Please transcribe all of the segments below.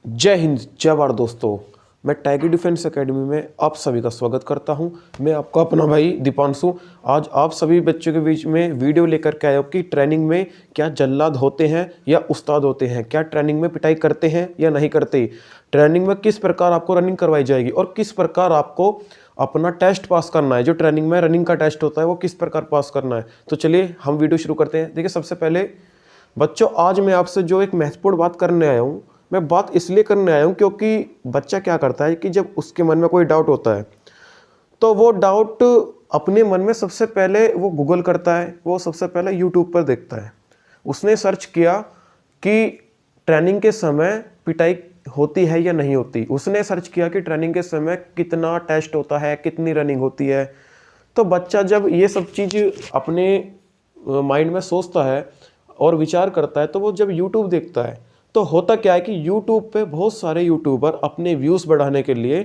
जय हिंद, जय भारत दोस्तों। मैं टाइगर डिफेंस एकेडमी में आप सभी का स्वागत करता हूं। मैं आपका अपना भाई दीपांशु आज आप सभी बच्चों के बीच में वीडियो लेकर के आया हूं कि ट्रेनिंग में क्या जल्लाद होते हैं या उस्ताद होते हैं, क्या ट्रेनिंग में पिटाई करते हैं या नहीं करते, ट्रेनिंग में किस प्रकार आपको रनिंग करवाई जाएगी और किस प्रकार आपको अपना टेस्ट पास करना है। जो ट्रेनिंग में रनिंग का टेस्ट होता है वो किस प्रकार पास करना है। तो चलिए हम वीडियो शुरू करते हैं। देखिए, सबसे पहले बच्चों, आज मैं आपसे जो एक महत्वपूर्ण बात करने आया हूँ, मैं बात इसलिए करने आया हूँ क्योंकि बच्चा क्या करता है कि जब उसके मन में कोई डाउट होता है तो वो डाउट अपने मन में सबसे पहले वो गूगल करता है, वो सबसे पहले यूट्यूब पर देखता है। उसने सर्च किया कि ट्रेनिंग के समय पिटाई होती है या नहीं होती। उसने सर्च किया कि ट्रेनिंग के समय कितना टेस्ट होता है, कितनी रनिंग होती है। तो बच्चा जब ये सब चीज़ अपने माइंड में सोचता है और विचार करता है तो वो जब यूट्यूब देखता है तो होता क्या है कि यूट्यूब पे बहुत सारे यूट्यूबर अपने व्यूज़ बढ़ाने के लिए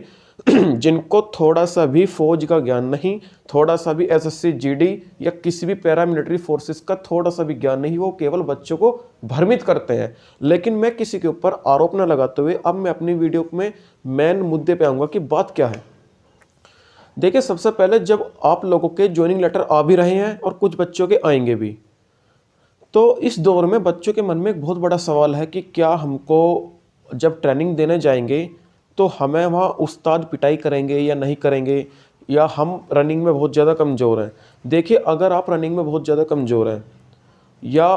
जिनको थोड़ा सा भी फौज का ज्ञान नहीं, थोड़ा सा भी एसएससी जीडी या किसी भी पैरामिलिट्री फोर्सेस का थोड़ा सा भी ज्ञान नहीं, वो केवल बच्चों को भ्रमित करते हैं। लेकिन मैं किसी के ऊपर आरोप न लगाते हुए अब मैं अपनी वीडियो में मेन मुद्दे पे आऊँगा कि बात क्या है। देखिए, सबसे पहले जब आप लोगों के ज्वाइनिंग लेटर आ भी रहे हैं और कुछ बच्चों के आएंगे भी, तो इस दौर में बच्चों के मन में एक बहुत बड़ा सवाल है कि क्या हमको जब ट्रेनिंग देने जाएंगे तो हमें वहाँ उस्ताद पिटाई करेंगे या नहीं करेंगे, या हम रनिंग में बहुत ज़्यादा कमज़ोर हैं। देखिए, अगर आप रनिंग में बहुत ज़्यादा कमज़ोर हैं या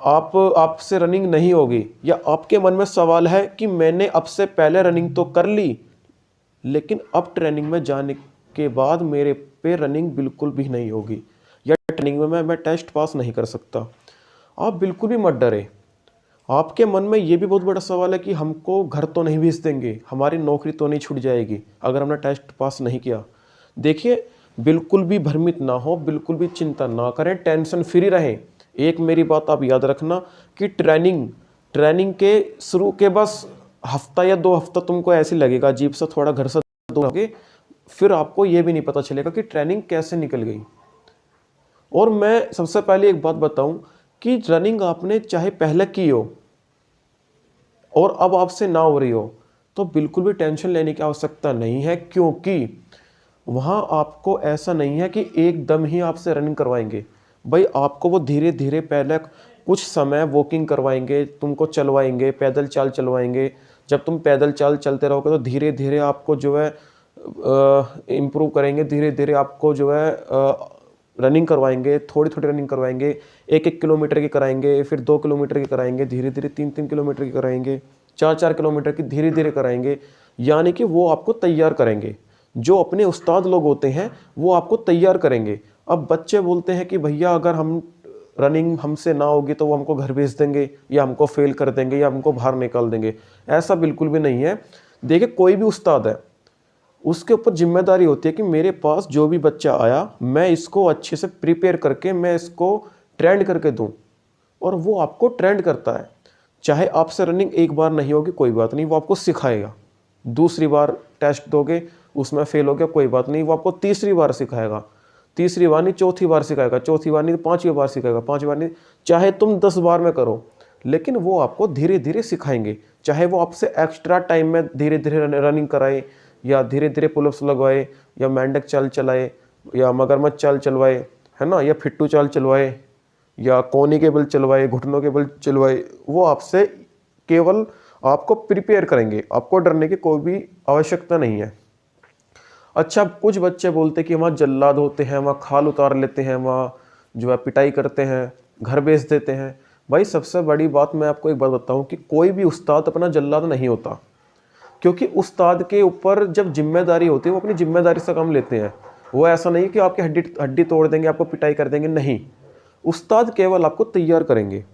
आपसे रनिंग नहीं होगी, या आपके मन में सवाल है कि मैंने अब से पहले रनिंग तो कर ली लेकिन अब ट्रेनिंग में जाने के बाद मेरे पे रनिंग बिल्कुल भी नहीं होगी, या ट्रेनिंग में मैं टेस्ट पास नहीं कर सकता, आप बिल्कुल भी मत डरे। आपके मन में ये भी बहुत बड़ा सवाल है कि हमको घर तो नहीं भेज देंगे, हमारी नौकरी तो नहीं छूट जाएगी अगर हमने टेस्ट पास नहीं किया। देखिए, बिल्कुल भी भ्रमित ना हो, बिल्कुल भी चिंता ना करें, टेंशन फ्री रहें। एक मेरी बात आप याद रखना कि ट्रेनिंग के शुरू के बस हफ्ता या 2 हफ्ता तुमको ऐसे लगेगा अजीब सा, थोड़ा घर से दूर होगे, फिर आपको ये भी नहीं पता चलेगा कि ट्रेनिंग कैसे निकल गई। और मैं सबसे पहले एक बात बताऊं कि रनिंग आपने चाहे पहले की हो और अब आपसे ना हो रही हो तो बिल्कुल भी टेंशन लेने की आवश्यकता नहीं है, क्योंकि वहाँ आपको ऐसा नहीं है कि एकदम ही आपसे रनिंग करवाएंगे। भाई, आपको वो धीरे धीरे पहले कुछ समय वॉकिंग करवाएंगे, तुमको चलवाएंगे, पैदल चाल चलवाएंगे। जब तुम पैदल चाल चलते रहोगे तो धीरे धीरे आपको जो है इम्प्रूव करेंगे, धीरे धीरे आपको जो है रनिंग करवाएंगे, थोड़ी थोड़ी रनिंग करवाएंगे। 1-1 किलोमीटर की कराएंगे, फिर 2 किलोमीटर की कराएंगे, धीरे धीरे 3-3 किलोमीटर की कराएंगे, 4-4 किलोमीटर की धीरे धीरे कराएंगे। यानी कि वो आपको तैयार करेंगे। जो अपने उस्ताद लोग होते हैं वो आपको तैयार करेंगे। अब बच्चे बोलते हैं कि भैया अगर हम रनिंग हमसे ना होगी तो वो हमको घर भेज देंगे, या हमको फेल कर देंगे, या हमको बाहर निकाल देंगे। ऐसा बिल्कुल भी नहीं है। देखिए, कोई भी उस्ताद है उसके ऊपर जिम्मेदारी होती है कि मेरे पास जो भी बच्चा आया मैं इसको अच्छे से प्रिपेयर करके मैं इसको ट्रेंड करके दूं, और वो आपको ट्रेंड करता है। चाहे आपसे रनिंग एक बार नहीं होगी कोई बात नहीं, वो आपको सिखाएगा। दूसरी बार टेस्ट दोगे उसमें फेल हो गया कोई बात नहीं, वो आपको तीसरी बार सिखाएगा, तीसरी बार नहीं चौथी बार सिखाएगा, चौथी बार नहीं 5वीं बार सिखाएगा, 5वीं बार नहीं, चाहे तुम 10 बार में करो लेकिन वो आपको धीरे धीरे सिखाएंगे। चाहे वो आपसे एक्स्ट्रा टाइम में धीरे धीरे रनिंग कराए, या धीरे धीरे पुलअप्स लगवाए, या मेंढक चाल चलाए, या मगरमच्छ चाल चलवाए, है ना, या फिट्टू चाल चलवाए, या कोनी के बल चलवाए, घुटनों के बल चलवाए, वो आपसे केवल आपको प्रिपेयर करेंगे। आपको डरने की कोई भी आवश्यकता नहीं है। अच्छा, कुछ बच्चे बोलते कि वहाँ जल्लाद होते हैं, वहाँ खाल उतार लेते हैं, वहाँ जो है पिटाई करते हैं, घर भेज देते हैं। भाई, सबसे बड़ी बात मैं आपको एक बात बताऊं कि कोई भी उस्ताद अपना जल्लाद नहीं होता, क्योंकि उस्ताद के ऊपर जब जिम्मेदारी होती है वो अपनी जिम्मेदारी से काम लेते हैं। वो ऐसा नहीं कि आपकी हड्डी तोड़ देंगे, आपको पिटाई कर देंगे, नहीं। उस्ताद केवल आपको तैयार करेंगे,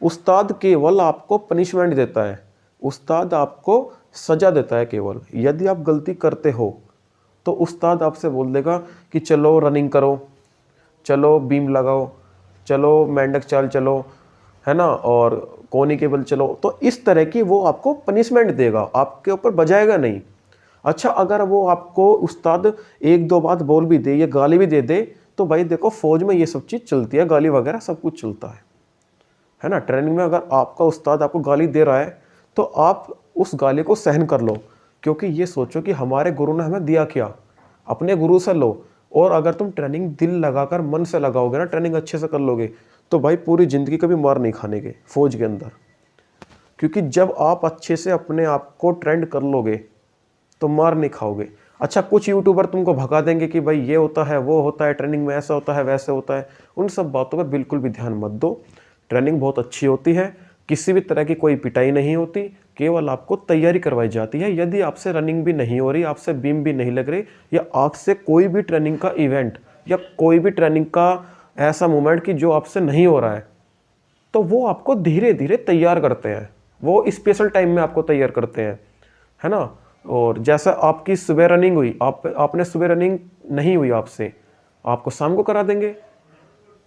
उस्ताद केवल आपको पनिशमेंट देता है, उस्ताद आपको सजा देता है। केवल यदि आप गलती करते हो तो उस्ताद आपसे बोल देगा कि चलो रनिंग करो, चलो बीम लगाओ, चलो मेंढक चाल चलो, है ना, और कोनी केबल चलो। तो इस तरह की वो आपको पनिशमेंट देगा, आपके ऊपर बजाएगा नहीं। अच्छा, अगर वो आपको उस्ताद 1-2 बात बोल भी दे या गाली भी दे दे तो भाई देखो, फौज में ये सब चीज़ चलती है, गाली वगैरह सब कुछ चलता है ना। ट्रेनिंग में अगर आपका उस्ताद आपको गाली दे रहा है तो आप उस गाली को सहन कर लो, क्योंकि ये सोचो कि हमारे गुरु ने हमें दिया क्या, अपने गुरु से लो। और अगर तुम ट्रेनिंग दिल लगाकर मन से लगाओगे ना, ट्रेनिंग अच्छे से कर लोगे, तो भाई पूरी ज़िंदगी कभी मार नहीं खाने के फौज के अंदर। क्योंकि जब आप अच्छे से अपने आप को ट्रेंड कर लोगे तो मार नहीं खाओगे। अच्छा, कुछ यूट्यूबर तुमको भगा देंगे कि भाई ये होता है, वो होता है, ट्रेनिंग में ऐसा होता है, वैसे होता है। उन सब बातों पर बिल्कुल भी ध्यान मत दो। ट्रेनिंग बहुत अच्छी होती है, किसी भी तरह की कोई पिटाई नहीं होती, केवल आपको तैयारी करवाई जाती है। यदि आपसे रनिंग भी नहीं हो रही, आपसे बीम भी नहीं लग रही, या आपसे कोई भी ट्रेनिंग का इवेंट या कोई भी ट्रेनिंग का ऐसा मोमेंट कि जो आपसे नहीं हो रहा है, तो वो आपको धीरे धीरे तैयार करते हैं। वो स्पेशल टाइम में आपको तैयार करते हैं, है ना। और जैसा आपकी सुबह रनिंग हुई, आपने सुबह रनिंग नहीं हुई आपसे, आपको शाम को करा देंगे।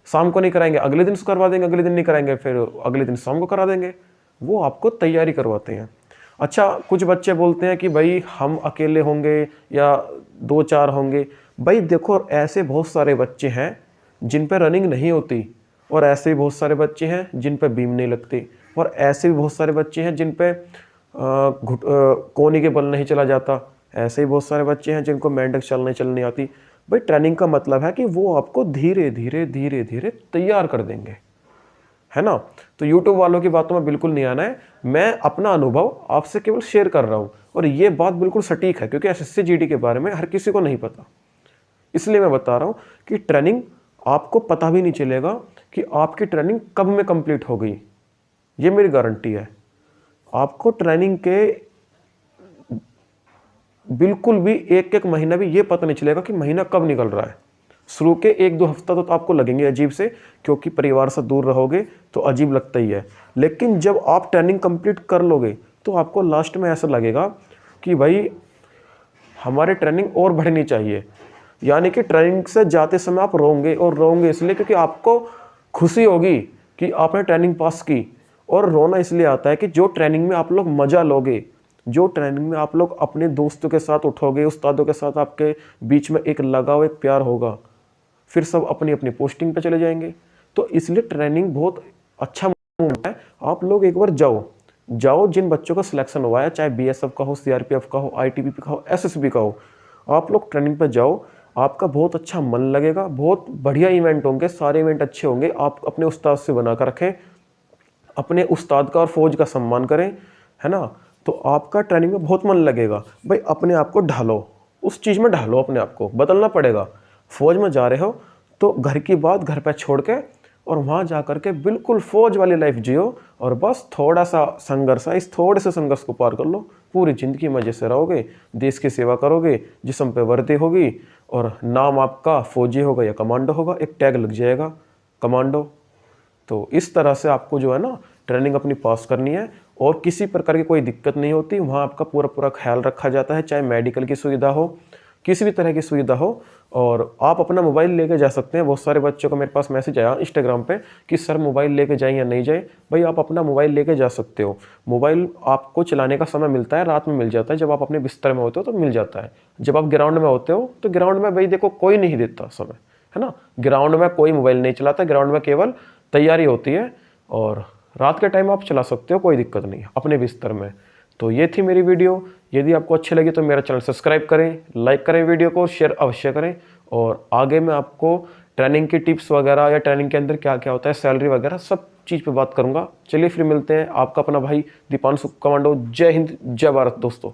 शाम को नहीं कराएंगे, अगले दिन करवा देंगे, अगले दिन नहीं कराएंगे, फिर अगले दिन शाम को करा देंगे। वो आपको तैयारी करवाते हैं। अच्छा, कुछ बच्चे बोलते हैं कि भाई हम अकेले होंगे या 2-4 होंगे। भाई देखो, ऐसे बहुत सारे बच्चे हैं जिन पर रनिंग नहीं होती, और ऐसे भी बहुत सारे बच्चे हैं जिन पर बीम नहीं लगती, और ऐसे भी बहुत सारे बच्चे हैं जिन पे कोहनी के बल नहीं चला जाता। ऐसे ही बहुत सारे बच्चे हैं जिनको मेंढक चलनी आती। भाई ट्रेनिंग का मतलब है कि वो आपको धीरे धीरे धीरे धीरे तैयार कर देंगे, है ना। तो यूट्यूब वालों की बातों में बिल्कुल नहीं आना है। मैं अपना अनुभव आपसे केवल शेयर कर रहा हूँ, और ये बात बिल्कुल सटीक है, क्योंकि एसएससी जीडी के बारे में हर किसी को नहीं पता। इसलिए मैं बता रहा हूँ कि ट्रेनिंग आपको पता भी नहीं चलेगा कि आपकी ट्रेनिंग कब में कंप्लीट हो गई। ये मेरी गारंटी है। आपको ट्रेनिंग के बिल्कुल भी एक महीना भी ये पता नहीं चलेगा कि महीना कब निकल रहा है। शुरू के 1-2 हफ्ता तो आपको लगेंगे अजीब से, क्योंकि परिवार से दूर रहोगे तो अजीब लगता ही है। लेकिन जब आप ट्रेनिंग कंप्लीट कर लोगे तो आपको लास्ट में ऐसा लगेगा कि भाई हमारी ट्रेनिंग और बढ़नी चाहिए। यानी कि ट्रेनिंग से जाते समय आप रोंगे, और रोंगे इसलिए क्योंकि आपको खुशी होगी कि आपने ट्रेनिंग पास की। और रोना इसलिए आता है कि जो ट्रेनिंग में आप लोग मज़ा लोगे, जो ट्रेनिंग में आप लोग अपने दोस्तों के साथ उठोगे, उस्तादों के साथ आपके बीच में एक लगाव, एक प्यार होगा, फिर सब अपनी अपनी पोस्टिंग पे चले जाएंगे। तो इसलिए ट्रेनिंग बहुत अच्छा मूवमेंट है। आप लोग एक बार जाओ जिन बच्चों का सिलेक्शन हुआ है, चाहे बीएसएफ का हो, सीआरपीएफ का हो, आईटीबीपी का हो, एसएसबी का हो, आप लोग ट्रेनिंग पे जाओ। आपका बहुत अच्छा मन लगेगा, बहुत बढ़िया इवेंट होंगे, सारे इवेंट अच्छे होंगे। आप अपने उस्ताद से बना कर रखें, अपने उस्ताद का और फौज का सम्मान करें, है ना। तो आपका ट्रेनिंग में बहुत मन लगेगा। भाई अपने आप को ढालो, उस चीज़ में ढालो, अपने आप को बदलना पड़ेगा। फौज में जा रहे हो तो घर की बात घर पे छोड़ के और वहाँ जा कर के बिल्कुल फौज वाली लाइफ जियो, और बस थोड़ा सा संघर्ष है, इस थोड़े से संघर्ष को पार कर लो, पूरी ज़िंदगी मज़े से रहोगे, देश की सेवा करोगे, जिस्म पे वर्दी होगी, और नाम आपका फौजी होगा या कमांडो होगा, एक टैग लग जाएगा कमांडो। तो इस तरह से आपको जो है ना ट्रेनिंग अपनी पास करनी है, और किसी प्रकार की कोई दिक्कत नहीं होती। वहाँ आपका पूरा पूरा ख्याल रखा जाता है, चाहे मेडिकल की सुविधा हो, किसी भी तरह की सुविधा हो। और आप अपना मोबाइल लेके जा सकते हैं। बहुत सारे बच्चों का मेरे पास मैसेज आया इंस्टाग्राम पे कि सर मोबाइल लेके जाएं या नहीं जाएं। भाई आप अपना मोबाइल लेके जा सकते हो। मोबाइल आपको चलाने का समय मिलता है, रात में मिल जाता है, जब आप अपने बिस्तर में होते हो तो मिल जाता है। जब आप ग्राउंड में होते हो तो ग्राउंड में भाई देखो कोई नहीं देता समय, है ना। ग्राउंड में कोई मोबाइल नहीं चलाता, ग्राउंड में केवल तैयारी होती है, और रात के टाइम आप चला सकते हो, कोई दिक्कत नहीं अपने बिस्तर में। तो ये थी मेरी वीडियो। यदि आपको अच्छी लगी तो मेरा चैनल सब्सक्राइब करें, लाइक करें वीडियो को, शेयर अवश्य करें। और आगे मैं आपको ट्रेनिंग की टिप्स वगैरह या ट्रेनिंग के अंदर क्या क्या होता है, सैलरी वगैरह सब चीज़ पे बात करूंगा। चलिए फिर मिलते हैं। आपका अपना भाई दीपांशु कमांडो। जय हिंद, जय भारत दोस्तों।